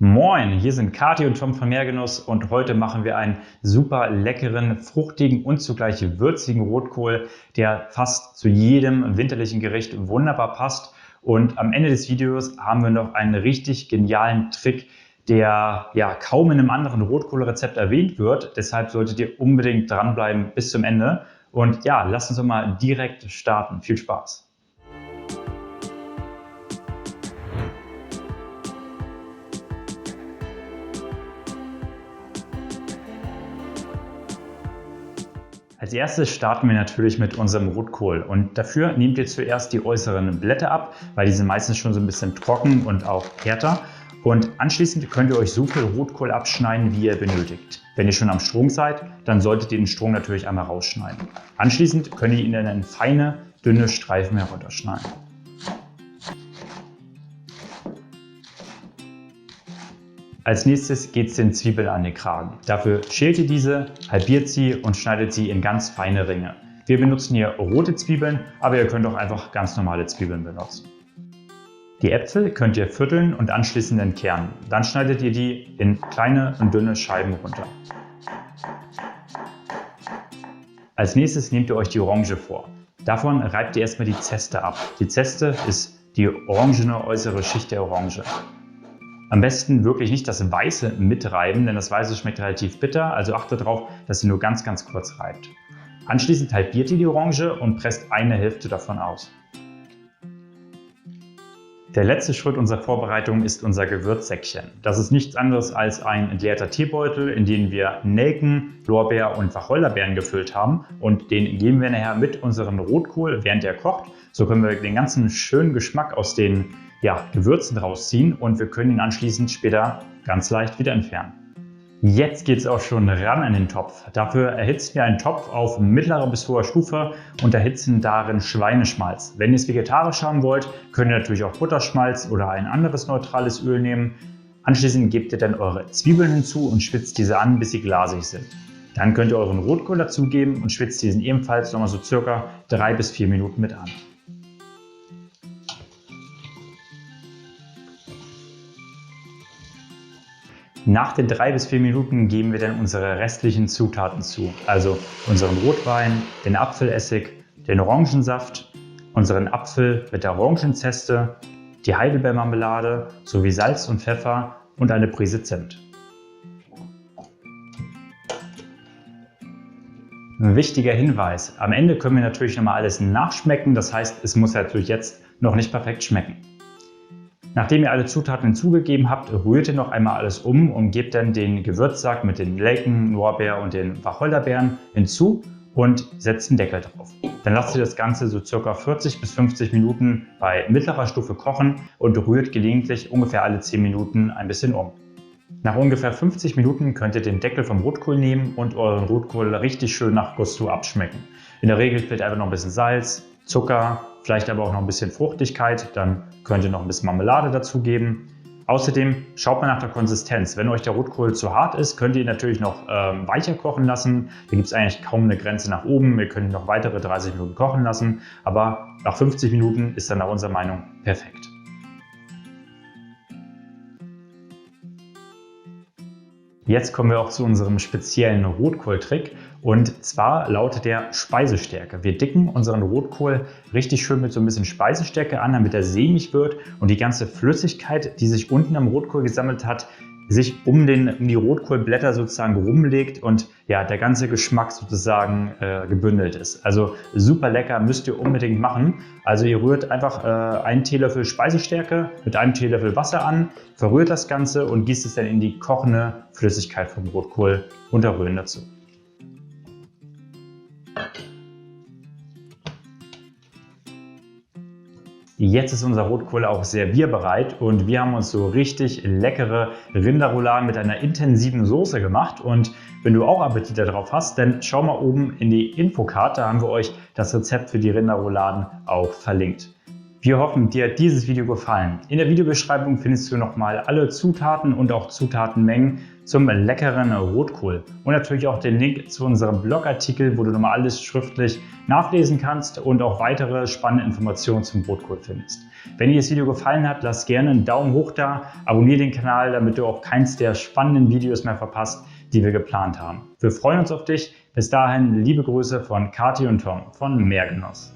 Moin, hier sind Kati und Tom von Mehrgenuss und heute machen wir einen super leckeren, fruchtigen und zugleich würzigen Rotkohl, der fast zu jedem winterlichen Gericht wunderbar passt. Und am Ende des Videos haben wir noch einen richtig genialen Trick, der ja kaum in einem anderen Rotkohlrezept erwähnt wird. Deshalb solltet ihr unbedingt dranbleiben bis zum Ende. Und ja, lasst uns doch mal direkt starten. Viel Spaß! Als erstes starten wir natürlich mit unserem Rotkohl und dafür nehmt ihr zuerst die äußeren Blätter ab, weil die sind meistens schon so ein bisschen trocken und auch härter. Und anschließend könnt ihr euch so viel Rotkohl abschneiden, wie ihr benötigt. Wenn ihr schon am Strunk seid, dann solltet ihr den Strunk natürlich einmal rausschneiden. Anschließend könnt ihr ihn dann in feine, dünne Streifen herunterschneiden. Als nächstes geht es den Zwiebeln an den Kragen. Dafür schält ihr diese, halbiert sie und schneidet sie in ganz feine Ringe. Wir benutzen hier rote Zwiebeln, aber ihr könnt auch einfach ganz normale Zwiebeln benutzen. Die Äpfel könnt ihr vierteln und anschließend entkernen. Dann schneidet ihr die in kleine und dünne Scheiben runter. Als nächstes nehmt ihr euch die Orange vor. Davon reibt ihr erstmal die Zeste ab. Die Zeste ist die orangene äußere Schicht der Orange. Am besten wirklich nicht das Weiße mitreiben, denn das Weiße schmeckt relativ bitter, also achtet darauf, dass ihr nur ganz kurz reibt. Anschließend halbiert ihr die Orange und presst eine Hälfte davon aus. Der letzte Schritt unserer Vorbereitung ist unser Gewürzsäckchen. Das ist nichts anderes als ein entleerter Teebeutel, in den wir Nelken, Lorbeer und Wacholderbeeren gefüllt haben und den geben wir nachher mit unserem Rotkohl, während er kocht. So können wir den ganzen schönen Geschmack aus den Gewürzen rausziehen und wir können ihn anschließend später ganz leicht wieder entfernen. Jetzt geht es auch schon ran an den Topf. Dafür erhitzen wir einen Topf auf mittlerer bis hoher Stufe und erhitzen darin Schweineschmalz. Wenn ihr es vegetarisch haben wollt, könnt ihr natürlich auch Butterschmalz oder ein anderes neutrales Öl nehmen. Anschließend gebt ihr dann eure Zwiebeln hinzu und schwitzt diese an, bis sie glasig sind. Dann könnt ihr euren Rotkohl dazugeben und schwitzt diesen ebenfalls nochmal so circa 3 bis 4 Minuten mit an. Nach den 3 bis 4 Minuten geben wir dann unsere restlichen Zutaten zu, also unseren Rotwein, den Apfelessig, den Orangensaft, unseren Apfel mit der Orangenzeste, die Heidelbeermarmelade sowie Salz und Pfeffer und eine Prise Zimt. Ein wichtiger Hinweis, am Ende können wir natürlich nochmal alles nachschmecken, das heißt, es muss natürlich jetzt noch nicht perfekt schmecken. Nachdem ihr alle Zutaten hinzugegeben habt, rührt ihr noch einmal alles um und gebt dann den Gewürzsack mit den Nelken, Lorbeer und den Wacholderbeeren hinzu und setzt den Deckel drauf. Dann lasst ihr das Ganze so ca. 40 bis 50 Minuten bei mittlerer Stufe kochen und rührt gelegentlich ungefähr alle 10 Minuten ein bisschen um. Nach ungefähr 50 Minuten könnt ihr den Deckel vom Rotkohl nehmen und euren Rotkohl richtig schön nach Gusto abschmecken. In der Regel fehlt einfach noch ein bisschen Salz, Zucker, vielleicht aber auch noch ein bisschen Fruchtigkeit, dann könnt ihr noch ein bisschen Marmelade dazugeben. Außerdem schaut mal nach der Konsistenz. Wenn euch der Rotkohl zu hart ist, könnt ihr ihn natürlich noch weicher kochen lassen. Da gibt es eigentlich kaum eine Grenze nach oben. Wir können ihn noch weitere 30 Minuten kochen lassen, aber nach 50 Minuten ist dann nach unserer Meinung perfekt. Jetzt kommen wir auch zu unserem speziellen Rotkohltrick und zwar lautet der Speisestärke. Wir dicken unseren Rotkohl richtig schön mit so ein bisschen Speisestärke an, damit er sämig wird und die ganze Flüssigkeit, die sich unten am Rotkohl gesammelt hat, sich um die Rotkohlblätter sozusagen rumlegt und ja, der ganze Geschmack sozusagen gebündelt ist. Also super lecker, müsst ihr unbedingt machen. Also ihr rührt einfach einen Teelöffel Speisestärke mit einem Teelöffel Wasser an, verrührt das Ganze und gießt es dann in die kochende Flüssigkeit vom Rotkohl und rühren dazu. Jetzt ist unser Rotkohl auch servierbereit und wir haben uns so richtig leckere Rinderrouladen mit einer intensiven Soße gemacht. Und wenn du auch Appetit darauf hast, dann schau mal oben in die Infokarte, da haben wir euch das Rezept für die Rinderrouladen auch verlinkt. Wir hoffen, dir hat dieses Video gefallen. In der Videobeschreibung findest du nochmal alle Zutaten und auch Zutatenmengen zum leckeren Rotkohl und natürlich auch den Link zu unserem Blogartikel, wo du nochmal alles schriftlich nachlesen kannst und auch weitere spannende Informationen zum Rotkohl findest. Wenn dir das Video gefallen hat, lass gerne einen Daumen hoch da, abonniere den Kanal, damit du auch keins der spannenden Videos mehr verpasst, die wir geplant haben. Wir freuen uns auf dich. Bis dahin liebe Grüße von Kathi und Tom von Mehrgenuss.